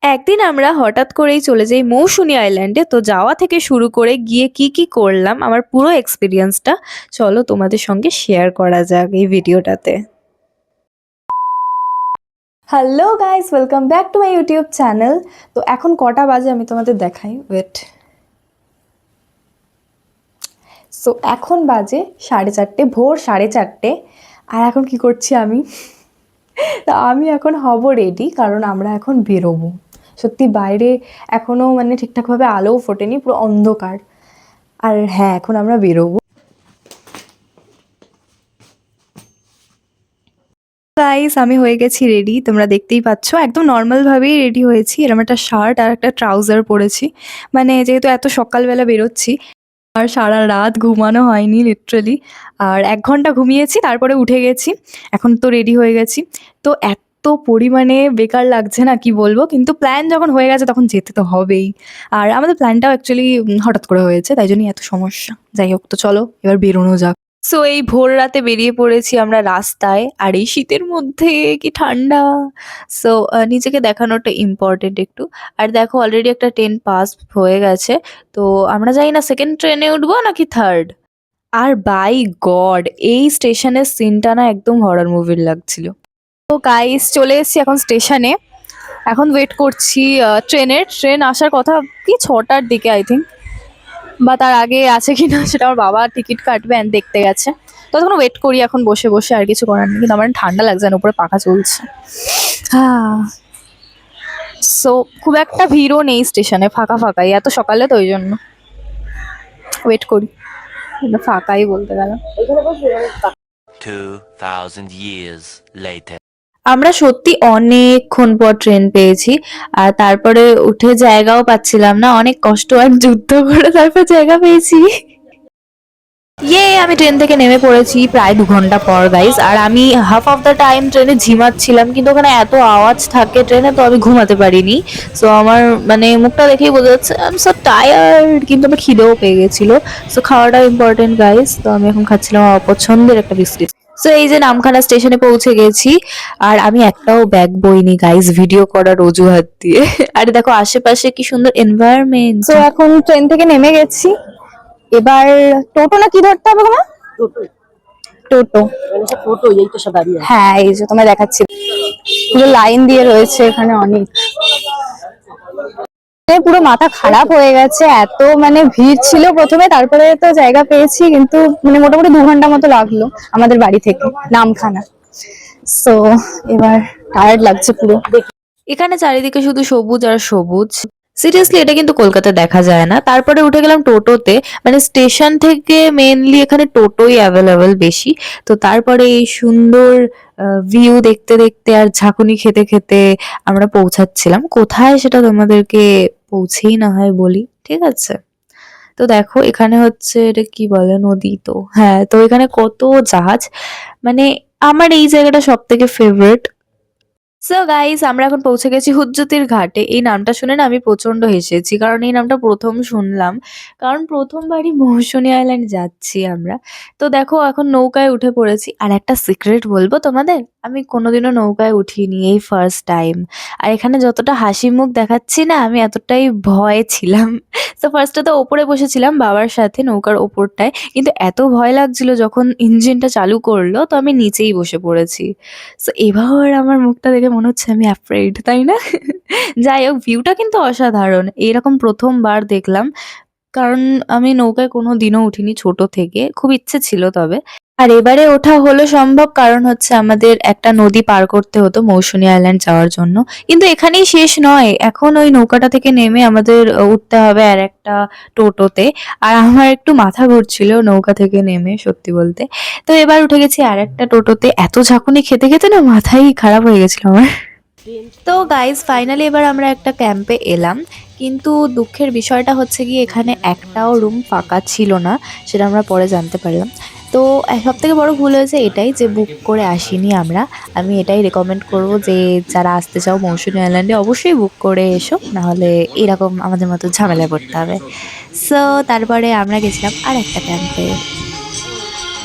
একদিন আমরা হঠাৎ করেই চলে যাই মৌসুনী আইল্যান্ডে। তো যাওয়া থেকে শুরু করে গিয়ে কি কি করলাম আমার পুরো এক্সপিরিয়েন্সটা চলো তোমাদের সঙ্গে শেয়ার করা যাক এই ভিডিওটাতে। Hello guys, welcome back to my YouTube channel. তো এখন কটা বাজে আমি তোমাদের দেখাই, ওয়েট। সো এখন বাজে 4:30, ভোর 4:30। আর এখন কি করছি আমি? তা আমি এখন হব রেডি, কারণ আমরা এখন বেরোবো। সত্যি বাইরে এখনও মানে ঠিকঠাকভাবে আলোও ফোটেনি, পুরো অন্ধকার। আর হ্যাঁ, এখন আমরা বেরোবো। গাইস, আমি হয়ে গেছি রেডি, তোমরা দেখতেই পাচ্ছ। একদম নর্মালভাবেই রেডি হয়েছি, এরকম একটা শার্ট আর একটা ট্রাউজার পরেছি। মানে যেহেতু এত সকালবেলা বেরোচ্ছি, আর সারা রাত ঘুমানো হয়নি লিটারালি। আর 1 ঘন্টা ঘুমিয়েছি, তারপরে উঠে গেছি। এখন তো রেডি হয়ে গেছি। তো এত পরিমাণে বেকার লাগছে না, কি বলবো। কিন্তু প্ল্যান যখন হয়ে গেছে তখন যেতে তো হবেই। আর আমাদের প্ল্যানটাও অ্যাকচুয়ালি হঠাৎ করে হয়েছে, তাই জন্যই এত সমস্যা। যাই হোক, তো চলো এবার বেরোনো যাক। সো এই ভোর রাতে বেরিয়ে পড়েছি আমরা রাস্তায়, আর এই শীতের মধ্যে কি ঠান্ডা। সো নিজেকে দেখানোটা ইম্পর্টেন্ট একটু। আর দেখো অলরেডি একটা ট্রেন পাস হয়ে গেছে। তো আমরা জানি না সেকেন্ড ট্রেনে উঠবো নাকি থার্ড। আর বাই গড, এই স্টেশনের সিনটা না একদম হরর মুভির লাগছিল। তো গাইস, চলে এসেছি এখন স্টেশনে। এখন ওয়েট করছি ট্রেন আসার কথা কি 6টার দিকে আই থিঙ্ক, বা তার আগে আছে কি না সেটা আমার বাবা টিকিট কাটবে and দেখতে গেছে। ততক্ষণ ওয়েট করি এখন বসে বসে, আর কিছু করার নেই। কিন্তু আমার ঠান্ডা লাগছে না, উপরে পাখা চলছে। হ্যাঁ। সো খুব একটা ভিড়ও নেই স্টেশনে, ফাঁকা ফাঁকাই, এত সকালে তো ওই জন্য ওয়েট করি। ফাঁকাই বলতে গেলাম। 2000 years later. আমরা সত্যি অনেকক্ষণ পর ট্রেন পেয়েছি। আর তারপরে উঠে জায়গাও পাচ্ছিলাম না, অনেক কষ্ট আর যুদ্ধ করে তারপর জায়গা পেয়েছি। আমি ট্রেন থেকে নেমে পড়েছি প্রায় 2 ঘন্টা পর গাইস। আর আমি হাফ অফ দ্য টাইম ট্রেনে ঝিমাচ্ছিলাম, কিন্তু ওখানে এত আওয়াজ থাকে ট্রেনে, তো আমি ঘুমাতে পারিনি। সো আমার মানে মুখটা দেখেই বোঝা যাচ্ছে আই এম সো টায়ার্ড, কিন্তু আমার খিদেও পেয়ে গেছিলো। সো খাওয়াটা ইম্পর্টেন্ট গাইস। তো আমি এখন খাচ্ছিলাম আমার পছন্দের একটা বিস্কিট। সো এই যে নামখানা স্টেশনে পৌঁছে গেছি। আর আমি একটাও ব্যাগ বইনি গাইস, ভিডিও করার অজুহাত দিয়ে। আর দেখো আশেপাশে কি সুন্দর এনভায়রনমেন্ট। তো এখন ট্রেন থেকে নেমে গেছি। এবার টোটো না কি ধরতে হবে তোমার? টোটো। হ্যাঁ, এই যে তোমায় দেখাচ্ছি, পুরো লাইন দিয়ে রয়েছে এখানে অনেক। পুরো মাথা খারাপ হয়ে গেছে, এত মানে ভিড় ছিল প্রথমে, তারপরে তো জায়গা পেয়েছি, কিন্তু মানে মোটামুটি 2 ঘন্টা মতো লাগলো আমাদের বাড়ি থেকে নামখানা। সো এবার টায়ার্ড লাগছে পুরো। এখানে চারিদিকে শুধু সবুজ আর সবুজ। সিরিয়াসলি এটা কিন্তু কলকাতায় দেখা যায় না। তারপরে উঠে গেলাম টোটোতে। মানে স্টেশন থেকে মেনলি এখানে টোটোই অ্যাভেলেবেল বেশি। তো তারপরে এই সুন্দর ভিউ দেখতে দেখতে আর ঝাঁকুনি খেতে খেতে আমরা পৌঁছাচ্ছিলাম কোথায়, সেটা তোমাদেরকে পৌঁছেই না হয় বলি, ঠিক আছে। তো দেখো এখানে হচ্ছে, এটা কি বলে, নদী তো হ্যাঁ। তো এখানে কত জাহাজ, মানে আমার এই জায়গাটা সব থেকে ফেভারিট। সো গাইস, আমরা এখন পৌঁছে গেছি হুজ্জুতির ঘাটে। এই নামটা শুনে না আমি প্রচন্ড হেসেছি, কারণ এই নামটা প্রথম শুনলাম, কারণ প্রথমবারই মৌসুনী আইল্যান্ড যাচ্ছি আমরা। তো দেখো এখন নৌকায় উঠে পড়েছি। আর একটা সিক্রেট বলবো তোমাদের, আমি কোনোদিনও নৌকায় উঠিনি, এই ফার্স্ট টাইম। আর এখানে যতটা হাসি মুখ দেখাচ্ছি না, আমি এতটাই ভয়ে ছিলাম। তো ফার্স্টে তো ওপরে বসেছিলাম বাবার সাথে নৌকার ওপরটায়, কিন্তু এত ভয় লাগছিল যখন ইঞ্জিনটা চালু করলো, তো আমি নিচেই বসে পড়েছি। সো এবার আমার মুখটা দেখে মনে হচ্ছে আমি অ্যাফ্রেড, তাই না? যাই হোক, ভিউটা কিন্তু অসাধারণ, এরকম প্রথমবার দেখলাম। কারণ আমি নৌকায় কোনো দিনও উঠিনি ছোট থেকে, খুব ইচ্ছে ছিল তবে। আর এবারে ওঠা হলো সম্ভব, কারণ হচ্ছে আমাদের একটা নদী পার করতে হতো মৌসুনী আইল্যান্ড যাওয়ার জন্য। কিন্তু এখানেই শেষ নয়, এখন ওই নৌকাটা থেকে নেমে আমাদের উঠতে হবে আর একটা টোটোতে। আর আমার একটু মাথা ঘুরছিল নৌকা থেকে নেমে, সত্যি বলতে। তো এবার উঠে গেছি আর একটা টোটোতে, এত ঝাঁকুনি খেতে খেতে না মাথাই খারাপ হয়ে গেছিল আমার। তো গাইজ ফাইনালি এবার আমরা একটা ক্যাম্পে এলাম। কিন্তু দুঃখের বিষয়টা হচ্ছে কি, এখানে একটাও রুম ফাঁকা ছিল না, সেটা আমরা পরে জানতে পারলাম। তো সব থেকে বড় ভুল হয়েছে এটাই যে বুক করে আসিনি আমরা। আমি এটাই রেকমেন্ড করব যে যারা আসতে চাও মৌসুমী আইল্যান্ডে, অবশ্যই বুক করে এসো, নাহলে এরকম আমাদের মতো ঝামেলায় পড়তে হবে। সো তারপরে আমরা গেছিলাম আর একটা ক্যাম্পে।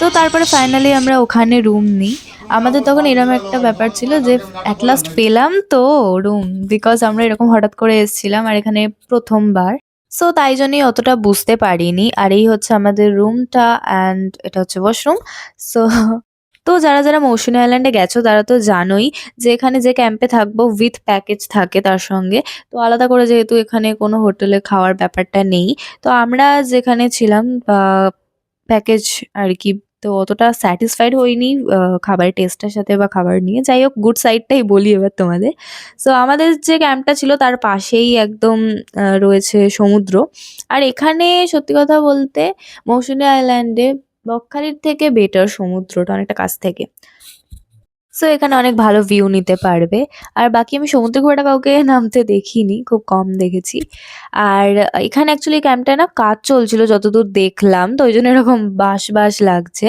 তো তারপরে ফাইনালি আমরা ওখানে রুম নিই। আমাদের তখন এরকম একটা ব্যাপার ছিল যে অ্যাট লাস্ট পেলাম তো রুম, বিকজ আমরা এরকম হঠাৎ করে এসেছিলাম আর এখানে প্রথমবার। সো তাই জন্যই অতটা বুঝতে পারিনি। আর এই হচ্ছে আমাদের রুমটা অ্যান্ড এটা হচ্ছে ওয়াশরুম। সো তো যারা মৌসুনী আইল্যান্ডে গেছো তারা তো জানোই যে এখানে যে ক্যাম্পে থাকবো উইথ প্যাকেজ থাকে তার সঙ্গে। তো আলাদা করে যেহেতু এখানে কোনো হোটেলে খাওয়ার ব্যাপারটা নেই, তো আমরা যেখানে ছিলাম প্যাকেজ আর কি, তো অতটা স্যাটিসফাইড হইনি খাবারের টেস্টের সাথে বা খাবার নিয়ে। যাই হোক, গুড সাইডটাই বলি এবার তোমাদের। সো আমাদের যে ক্যাম্পটা ছিল তার পাশেই একদম রয়েছে সমুদ্র। আর এখানে সত্যি কথা বলতে মৌসুনী আইল্যান্ডে বকখালির থেকে বেটার, সমুদ্রটা অনেকটা কাছ থেকে। সো এখানে অনেক ভালো ভিউ নিতে পারবে। আর বাকি আমি সমুদ্রে খুব একটা কাউকে নামতে দেখিনি, খুব কম দেখেছি। আর এখানে অ্যাকচুয়ালি ক্যাম্পটায় না কাজ চলছিল যতদূর দেখলাম, তো ওই জন্য এরকম বাঁশ লাগছে।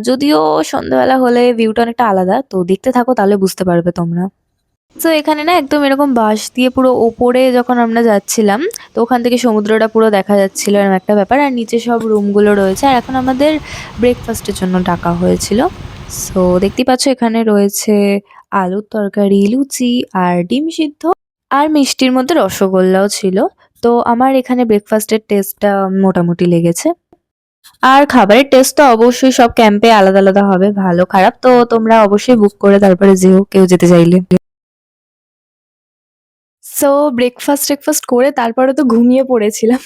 যদিও সন্ধ্যাবেলা হলে ভিউটা অনেকটা আলাদা, তো দেখতে থাকো তাহলে বুঝতে পারবে তোমরা। সো এখানে না একদম এরকম বাঁশ দিয়ে পুরো ওপরে যখন আমরা যাচ্ছিলাম, তো ওখান থেকে সমুদ্রটা পুরো দেখা যাচ্ছিল, এরকম একটা ব্যাপার। আর নিচে সব রুমগুলো রয়েছে। আর এখন আমাদের ব্রেকফাস্টের জন্য ডাকা হয়েছিল। সো দেখতেই পাচ্ছ এখানে রয়েছে আলুর তরকারি, লুচি আর ডিম সিদ্ধ, আর মিষ্টির মধ্যে রসগোল্লাও ছিল। তো আমার এখানে ব্রেকফাস্টের টেস্টটা মোটামুটি লেগেছে। আর খাবারের টেস্ট তো অবশ্যই সব ক্যাম্পে আলাদা আলাদা হবে, ভালো খারাপ। তো তোমরা অবশ্যই বুক করে তারপরে যেও, কেউ যেতে চাইলে। সো ব্রেকফাস্ট করে তারপরে তো ঘুমিয়ে পড়েছিলাম।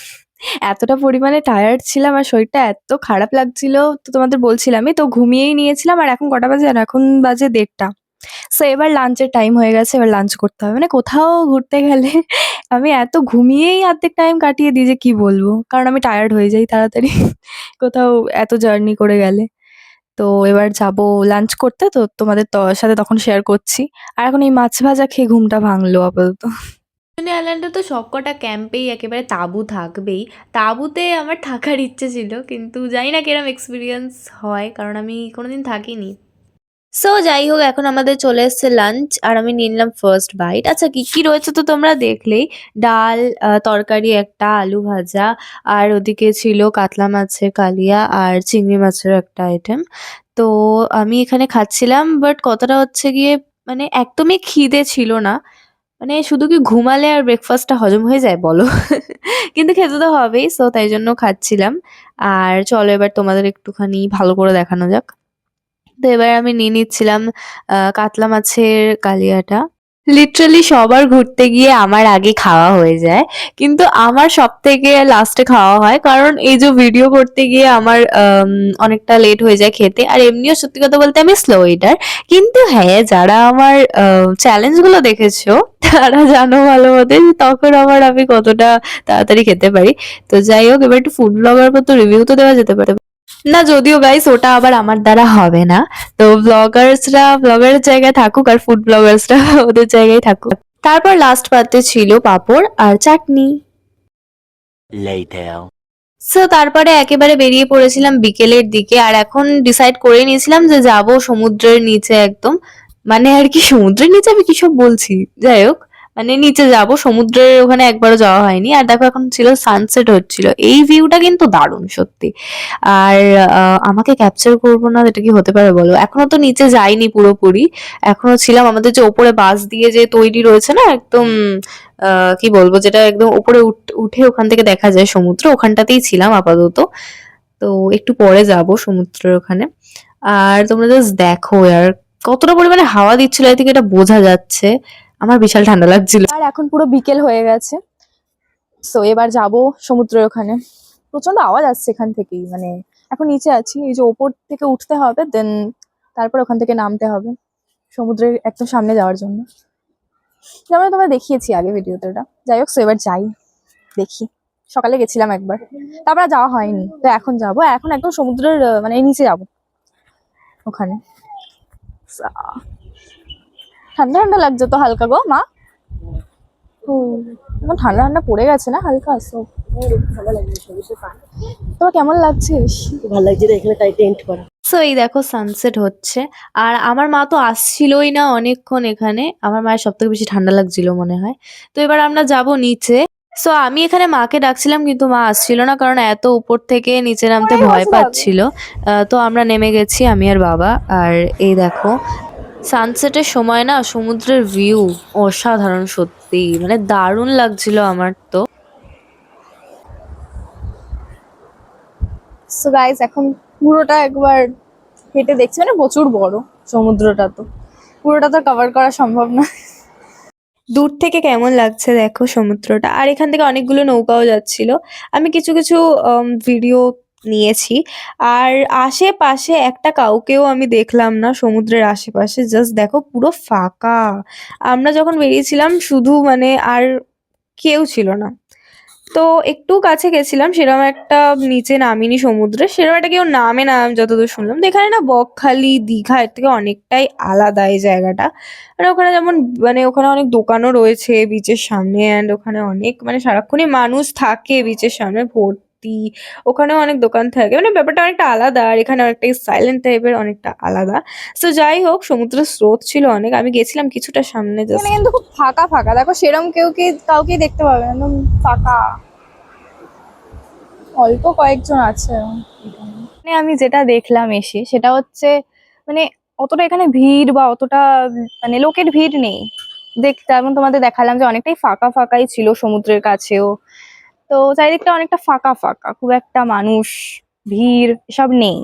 এতটা পরিমাণে টায়ার্ড ছিলাম আর শরীরটা এত খারাপ লাগছিল, তো তোমাদের বলছিলামই তো ঘুমিয়েই নিয়েছিলাম। আর এখন কটা বাজে জানো? এখন বাজে ১:৩০। সো এবার লাঞ্চের টাইম হয়ে গেছে, এবার লাঞ্চ করতে হবে। মানে কোথাও ঘুরতে গেলে আমি এত ঘুমিয়েই অর্ধেক টাইম কাটিয়ে দিই যে কি বলবো। কারণ আমি টায়ার্ড হয়ে যাই তাড়াতাড়ি কোথাও এত জার্নি করে গেলে। তো এবার যাবো লাঞ্চ করতে, তো তোমাদের সাথে তখন শেয়ার করছি। আর এখন এই মাছ ভাজা খেয়ে ঘুমটা ভাঙলো আপাতত। মৌসুনী আইল্যান্ডে তো সবকটা ক্যাম্পেই একেবারে তাঁবু থাকবেই। তাঁবুতে আমার থাকার ইচ্ছে ছিল, কিন্তু জানি না কিরম এক্সপিরিয়েন্স হয়, কারণ আমি কোনোদিন থাকিনি। সো যাই হোক, এখন আমাদের চলে এসছে লাঞ্চ আর আমি নিয়ে নিলাম ফার্স্ট বাইট। আচ্ছা কি কি রয়েছে তো তোমরা দেখলেই। ডাল, তরকারি একটা, আলু ভাজা, আর ওদিকে ছিল কাতলা মাছের কালিয়া আর চিংড়ি মাছের একটা আইটেম। তো আমি এখানে খাচ্ছিলাম, বাট কথাটা হচ্ছে গিয়ে মানে একদমই খিদে ছিল না। মানে শুধু কি ঘুমালে আর ব্রেকফাস্টটা হজম হয়ে যায় বলো? কিন্তু খেতে তো হবেই, সো তাই জন্য খাচ্ছিলাম। আর চলো এবার তোমাদের একটুখানি ভালো করে দেখানো যাক। তো এবার আমি নিয়ে নিচ্ছিলাম কাতলা মাছের কালিয়াটা। লিটারালি সবার ঘুরতে গিয়ে আমার আগে খাওয়া হয়ে যায়। কিন্তু আমার সবথেকে লাস্টে খাওয়া হয়। কারণ এই যে ভিডিও করতে গিয়ে আমার অনেকটা লেট হয়ে যায় খেতে। আর এমনিও সত্যি কথা বলতে আমি স্লো ইটার। কিন্তু হ্যাঁ, যারা আমার চ্যালেঞ্জ গুলো দেখেছো তারা জানো ভালো মতে যে তখন আমি কতটা তাড়াতাড়ি খেতে পারি। তো যাই হোক, এবার একটু ফুড ব্লগার মতো রিভিউ তো দেওয়া যেতে পারে। না, যদিও গাইস ওটা আবার আমার দ্বারা হবে না। তো ব্লগার্সরা ব্লগারের জায়গায় থাকুক আর ফুড ব্লগার্সরা ওদের জায়গায় থাকুক। তারপর লাস্ট পাতে ছিল পাঁপড় আর চাটনি। Later. সো তারপরে একেবারে বেরিয়ে পড়েছিলাম বিকেলের দিকে। আর এখন ডিসাইড করে নিয়েছিলাম যে যাব সমুদ্রের নিচে একদম, মানে আর কি সমুদ্রের নিচে আমি কি সব বলছি। যাই হোক, মানে নিচে যাব, সমুদ্রের ওখানে একবারও যাওয়া হয়নি। আর দেখো এখন ছিল সানসেট হচ্ছিল, এই ভিউটা কিন্তু দারুণ সত্যি। আর আমাকে ক্যাপচার করবো না এটা কি হতে পারে বলো? এখনো তো নিচে যাইনি পুরোপুরি, এখনো ছিলাম আমাদের যে ওপরে বাস দিয়ে যে তৈরি রয়েছে না একদম, কি বলবো, যেটা একদম উপরে উঠে ওখান থেকে দেখা যায় সমুদ্র, ওখানটাতেই ছিলাম আপাতত। তো একটু পরে যাব সমুদ্রের ওখানে। আর তোমরা জাস্ট দেখো আর কতটা পরিমাণে হাওয়া দিচ্ছিল, এ থেকে এটা বোঝা যাচ্ছে। আমার বিশাল ঠান্ডা লাগছিল। আর এখন পুরো বিকেল হয়ে গেছে। সো এবার যাব সমুদ্রের ওখানে। প্রচন্ড আওয়াজ আসছে এখান থেকেই, মানে এখন নিচে আছি, এই যে ওপর থেকে উঠতে হবে, দেন তারপর ওখান থেকে নামতে হবে সমুদ্রের একদম সামনে যাওয়ার জন্য। যেমন তোমরা দেখিয়েছি আগে ভিডিওতে ওটা। যাই হোক, সো এবার যাই, দেখি। সকালে গেছিলাম একবার, তারপর আর যাওয়া হয়নি। তো এখন যাব, এখন একদম সমুদ্রের মানে নিচে যাব ওখানে। ঠান্ডা ঠান্ডা লাগছে তো হালকা গো মা। ও, এখন ঠান্ডা ঠান্ডা পড়ে গেছে না হালকা। সব ভালো লাগছে, তোমার কেমন লাগছে? ভালো লাগছে রে, এখানে তাই টেন্ট করা। সো এই দেখো সানসেট হচ্ছে। আর আমার মা তো আসছিলই না অনেকক্ষণ এখানে, আমার মায়ের সব থেকে বেশি ঠান্ডা লাগছিল মনে হয়। তো এবার আমরা যাব নিচে। সো আমি এখানে মাকে ডাকছিলাম কিন্তু মা আসছিল না, কারণ এত উপর থেকে নিচে নামতে ওরাই ভয় বসে থাকো। পাচ্ছিল। তো আমরা নেমে গেছি, আমি আর বাবা। আর এই দেখো, সানসেটের সময় না সমুদ্রের ভিউ অসাধারণ, সত্যি মানে দারুণ লাগছিল আমার তো। সো গাইস এখন পুরোটা একবার হেঁটে দেখছি, মানে প্রচুর বড় সমুদ্রটা, তো পুরোটা তো কভার করা সম্ভব না। দূর থেকে কেমন লাগছে দেখো সমুদ্রটা, আর এখান থেকে অনেকগুলো নৌকাও যাচ্ছিল। আমি কিছু কিছু ভিডিও নিয়েছি। আর আশেপাশে একটা কাউকেও আমি দেখলাম না সমুদ্রের আশেপাশে, জাস্ট দেখো পুরো ফাঁকা। আমরা যখন বেরিয়েছিলাম শুধু মানে আর কেউ ছিল না। তো একটু কাছে গেছিলাম, সেরকম একটা নিচে নামিনি সমুদ্রে, সেরকম একটা কেউ নামে না আমি যতদূর শুনলাম। তো এখানে না বকখালি দীঘা এর থেকে অনেকটাই আলাদা এই জায়গাটা। মানে ওখানে যেমন মানে ওখানে অনেক দোকানও রয়েছে বিচের সামনে, অ্যান্ড ওখানে অনেক মানে সারাক্ষণই মানুষ থাকে বিচের সামনে ভর্তি। ওখানেও অনেক দোকান থাকে, মানে ব্যাপারটা অনেকটা আলাদা, আর এখানে অনেকটাই সাইলেন্ট টাইপের, অনেকটা আলাদা। তো যাই হোক, সমুদ্রের স্রোত ছিল অনেক, আমি গেছিলাম কিছুটা সামনে এখানে জাস্ট। কিন্তু খুব ফাঁকা ফাঁকা, দেখো সেরকম কাউকে দেখতে পাবে না, একদম ফাঁকা, অল্প কয়েকজন আছে এখানে। মানে আমি যেটা দেখলাম এসে সেটা হচ্ছে মানে অতটা এখানে ভিড় বা অতটা মানে লোকের ভিড় নেই। যেমন তোমাদের দেখালাম যে অনেকটাই ফাঁকা ফাঁকাই ছিল সমুদ্রের কাছেও। তো চারিদিকটা অনেকটা ফাঁকা ফাঁকা, খুব একটা মানুষ ভিড় এসব নেই।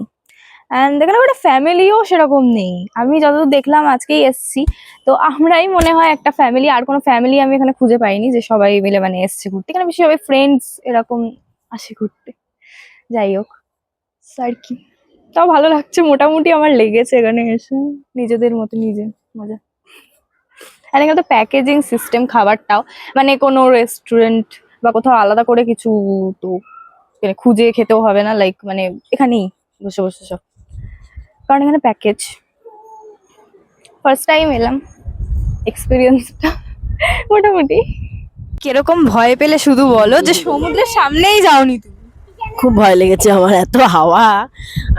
অ্যান্ড এখানে একটা ফ্যামিলিও সেরকম নেই, আমি যতদূর দেখলাম আজকেই এসছি। তো আমরাই মনে হয় একটা ফ্যামিলি, আর কোনো ফ্যামিলি আমি এখানে খুঁজে পাইনি যে সবাই মিলে মানে এসছে ঘুরতে। এখানে বেশি সবাই ফ্রেন্ডস এরকম আসে ঘুরতে। যাই হোক, আর কি, তাও ভালো লাগছে মোটামুটি, আমার লেগেছে এখানে এসে নিজেদের মতো নিজে মজা। আর এখানে তো প্যাকেজিং সিস্টেম খাবারটাও, মানে কোনো রেস্টুরেন্ট বা কোথাও আলাদা করে কিছু তো মানে খুঁজে খেতেও হবে না, লাইক মানে এখানেই বসে বসে সব, কারণ এখানে প্যাকেজ। ফার্স্ট টাইম এলাম, এক্সপিরিয়েন্সটা মোটামুটি। কিরকম ভয় পেলে শুধু বলো, যে সমুদ্রের সামনেই যাওনি তুমি? খুব ভয় লেগেছে আমার, এত হাওয়া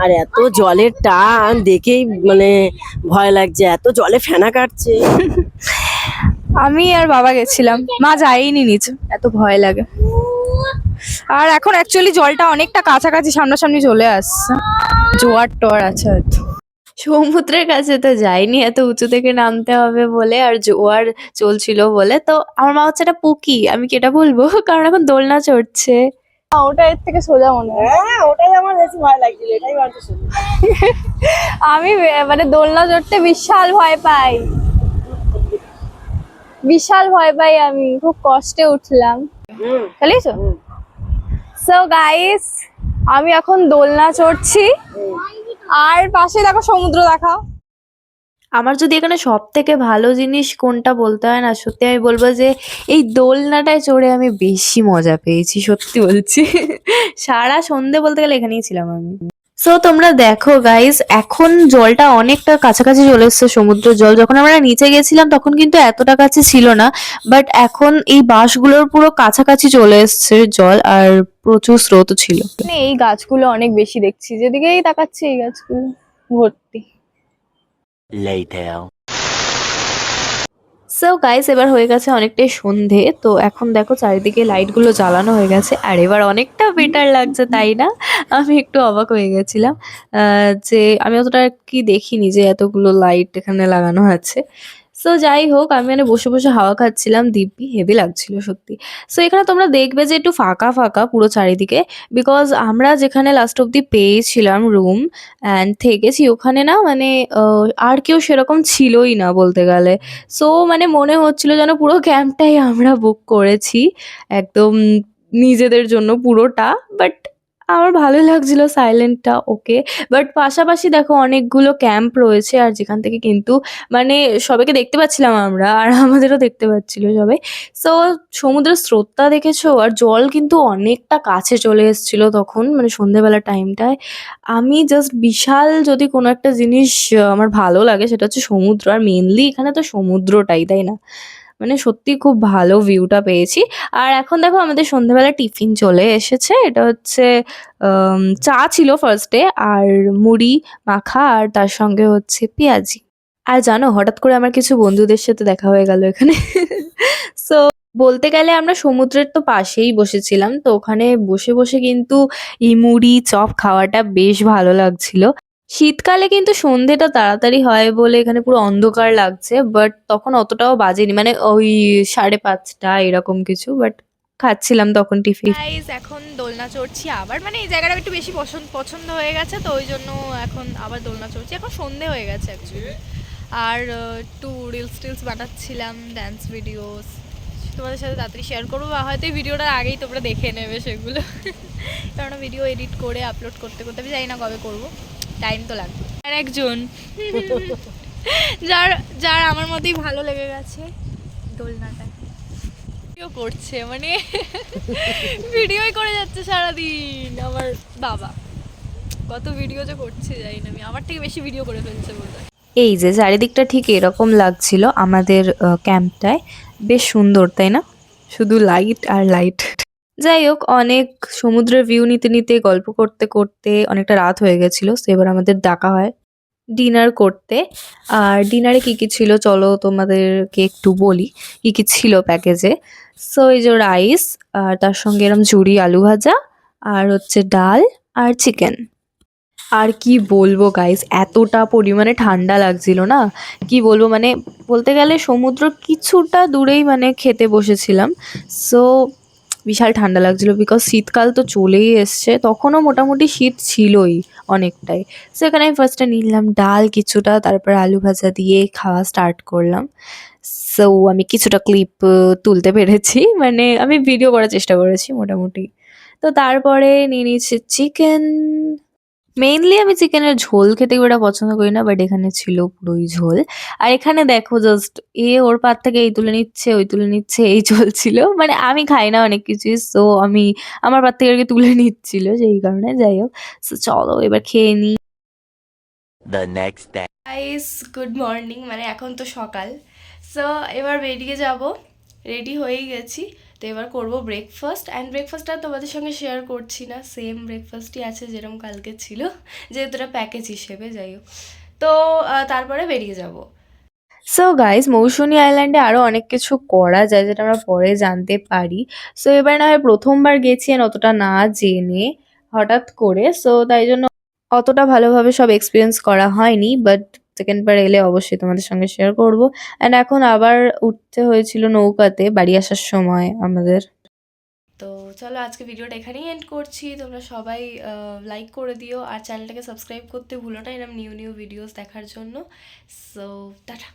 আর এত জলের টান দেখেই মানে ভয় লাগছে, এত জলে ফেনা কাটছে। আমি আর বাবা গেছিলাম, মা যায়নি নিচে, এত ভয় লাগে। আর এখন অ্যাকচুয়ালি জলটা অনেকটা কাছাকাছি সামনাসামনি চলে আসছে, জোয়ার টোয়ার আছে হয়তো। সমুদ্রের কাছে তো যাইনি, এত উঁচু থেকে নামতে হবে বলে আর জোয়ার চলছিল বলে। তো আমার মা হচ্ছে একটা পুকি, আমি কি এটা বলবো? কারণ এখন দোলনা চড়ছে। ওটা এর থেকে সোজা মনে হয়। হ্যাঁ, ওটাই আমার বেশি ভয় লাগছিল, এটাই বলতে শুনি। আমি মানে দোলনা চড়তে বিশাল ভয় পাই, বিশাল ভয় পাই, আমি খুব কষ্টে উঠলাম। চালিয়েছো? সো গাইস, আমি এখন দোলনা চড়ছি, আর পাশে দেখো সমুদ্র দেখাও। আমার যদি এখানে সব থেকে ভালো জিনিস কোনটা বলতে হয় না, সত্যি আমি বলবো যে এই দোলনাটায় চড়ে আমি বেশি মজা পেয়েছি, সত্যি বলছি। সারা সন্ধে বলতে গেলে এখানেই ছিলাম আমি। সো তোমরা দেখো গাইস, এখন জলটা অনেকটা কাছাকাছি চলে এসছে সমুদ্রের জল। যখন আমরা নিচে গেছিলাম তখন কিন্তু এতটা কাছে ছিল না, বাট এখন এই বাঁশগুলোর পুরো কাছাকাছি চলে এসছে জল, আর প্রচুর স্রোতও ছিল। মানে এই গাছগুলো অনেক বেশি দেখছি, যেদিকেই তাকাচ্ছি এই গাছগুলো ভর্তি। Later. সো গাইস, এবার হয়ে গেছে অনেকটাই সন্ধে, তো এখন দেখো চারিদিকে লাইটগুলো জ্বালানো হয়ে গেছে, আর এবার অনেকটা বেটার লাগছে, তাই না? আমি একটু অবাক হয়ে গেছিলাম যে আমি অতটা কি দেখিনি যে এতগুলো লাইট এখানে লাগানো আছে। সো যাই হোক, আমি মানে বসে বসে হাওয়া খাচ্ছিলাম, দিব্যি হেভি লাগছিল সত্যি। সো এখানে তোমরা দেখবে যে একটু ফাঁকা ফাঁকা পুরো চারিদিকে, বিকজ আমরা যেখানে লাস্ট অব্দি পেয়েছিলাম রুম অ্যান্ড থেকেছি ওখানে না মানে আর কেউ সেরকম ছিলই না বলতে গেলে। সো মানে মনে হচ্ছিল যেন পুরো ক্যাম্পটাই আমরা বুক করেছি একদম নিজেদের জন্য পুরোটা। বাট আমার ভালো লাগছিল সাইলেন্টটা, ওকে। বাট পাশাপাশি দেখো অনেকগুলো ক্যাম্প রয়েছে, আর যেখান থেকে কিন্তু মানে সবাইকে দেখতে পাচ্ছিলাম আমরা, আর আমাদেরও দেখতে পাচ্ছিল সবাই। সো সমুদ্রের স্রোতটা দেখেছো, আর জল কিন্তু অনেকটা কাছে চলে এসেছিল তখন, মানে সন্ধ্যেবেলা টাইমটায়। আমি জাস্ট বিশাল, যদি কোনো একটা জিনিস আমার ভালো লাগে সেটা হচ্ছে সমুদ্র, আর মেনলি এখানে তো সমুদ্রটাই, তাই না? মানে সত্যি খুব ভালো ভিউটা পেয়েছি। আর এখন দেখো আমাদের সন্ধ্যেবেলা টিফিন চলে এসেছে, এটা হচ্ছে চা ছিল ফার্স্টে, আর মুড়ি মাখা, আর তার সঙ্গে হচ্ছে পেঁয়াজি। আর জানো, হঠাৎ করে আমার কিছু বন্ধুদের সাথে দেখা হয়ে গেল এখানে। সো বলতে গেলে আমরা সমুদ্রের তো পাশেই বসেছিলাম। তো ওখানে বসে, বসে কিন্তু এই মুড়ি, চপ খাওয়াটা বেশ ভালো লাগছিল। শীতকালে কিন্তু সন্ধেটা তাড়াতাড়ি হয় বলে এখানে পুরো অন্ধকার লাগছে। বাট তখন অতটাও বাজেনি। মানে ওই 5:30 এরকম কিছু। বাট খাচ্ছিলাম তখন টিফিন। গাইস এখন দোলনা চড়ছি আবার, মানে এই জায়গাটা একটু বেশি পছন্দ হয়ে গেছে, তো ওই জন্য এখন আবার দোলনা চড়ছি। এখন সন্ধে হয়ে গেছে অ্যাকচুয়ালি। আর একটু রিলস বানাচ্ছিলাম, ড্যান্স ভিডিওস তোমাদের সাথে তাড়াতাড়ি শেয়ার করবো, বা হয়তো এই ভিডিওটার আগেই তোমরা দেখে নেবে সেগুলো। কারণ ভিডিও এডিট করে আপলোড করতে করতে আমি জানি না কবে করবো, টাইম তো লাগবে। আর একজন যার যার আমার মতোই ভালো লেগে গেছে দোলনাটা, ভিডিও করছে, মানে ভিডিওই করে যাচ্ছে সারাদিন। আমার বাবা কত ভিডিও যে করছে জানি না, আমি আমার থেকে বেশি ভিডিও করে ফেলছে বলতে। এই যে চারিদিকটা ঠিক এরকম লাগছিল আমাদের ক্যাম্পটায়। বেশ সুন্দর, তাই না? শুধু লাইট আর লাইট। যাই হোক, অনেক সমুদ্রের ভিউ নিতে নিতে গল্প করতে করতে অনেকটা রাত হয়ে গেছিল। তো এবার আমাদের ডাকা হয় ডিনার করতে। আর ডিনারে কি কি ছিল চলো তোমাদেরকে একটু বলি কি কি ছিল প্যাকেজে। সো এই যে রাইস, আর তার সঙ্গে এরম ঝুরি আলু ভাজা, আর হচ্ছে ডাল আর চিকেন। আর কি বলবো গাইস, এতটা পরিমাণে ঠান্ডা লাগছিল না, কি বলবো, মানে বলতে গেলে সমুদ্র কিছুটা দূরেই মানে খেতে বসেছিলাম। সো বিশাল ঠান্ডা লাগছিল, বিকজ শীতকাল তো চলেই এসছে, তখনও মোটামুটি শীত ছিলই অনেকটাই। সো এখানে আমি ফার্স্টে নিলাম ডাল কিছুটা, তারপর আলু ভাজা দিয়ে খাওয়া স্টার্ট করলাম। সো আমি কিছুটা ক্লিপ তুলতে পেরেছি, মানে আমি ভিডিও করার চেষ্টা করেছি মোটামুটি। তো তারপরে নিয়ে নিয়েছি চিকেন। মেইনলি আমি চিকেনের ঝোল খেতে খুব একটা পছন্দ করি না, বাট এখানে ছিল পুরোই ঝোল। আর এখানে দেখো জাস্ট ওর পাত থেকে এই তুলে নিচ্ছে, ওই তুলে নিচ্ছে, এই চলছিল। মানে আমি খাই না অনেক কিছুই, সো আমি আমার পাত থেকে আর কি তুলে নিচ্ছিল সেই কারণে। যাই হোক, সো চলো এবার খেয়ে নিই। The next day. Guys good morning, মানে এখন তো সকাল। সো এবার বেরিয়ে যাব, রেডি হয়েই গেছি। তো এবার করব ব্রেকফাস্ট, অ্যান্ড ব্রেকফাস্টটা তোমাদের সঙ্গে শেয়ার করছি না, সেম ব্রেকফাস্টই আছে যেরকম কালকে ছিল, যেহেতু এটা প্যাকেজ হিসেবে। যাই হোক, তো তারপরে বেরিয়ে যাব। সো গাইস, মৌসুনি আইল্যান্ডে আরো অনেক কিছু করা যায় যেটা আমরা পরে জানতে পারি। সো এবার না হয় প্রথমবার গেছি আর অতটা না জেনে হঠাৎ করে, সো তাই জন্য অতটা ভালোভাবে সব এক্সপিরিয়েন্স করা হয়নি। বাট সেকেন্ড বার এলে অবশ্যই তোমাদের সঙ্গে শেয়ার করব। অ্যান্ড এখন আবার উঠতে হয়েছিল নৌকাতে বাড়ি আসার সময় আমাদের। তো চলো আজকে ভিডিওটা এখানেই এন্ড করছি। তোমরা সবাই লাইক করে দিও, আর চ্যানেলটাকে সাবস্ক্রাইব করতে ভুলো না এরকম নিউ ভিডিওস দেখার জন্য। So tata.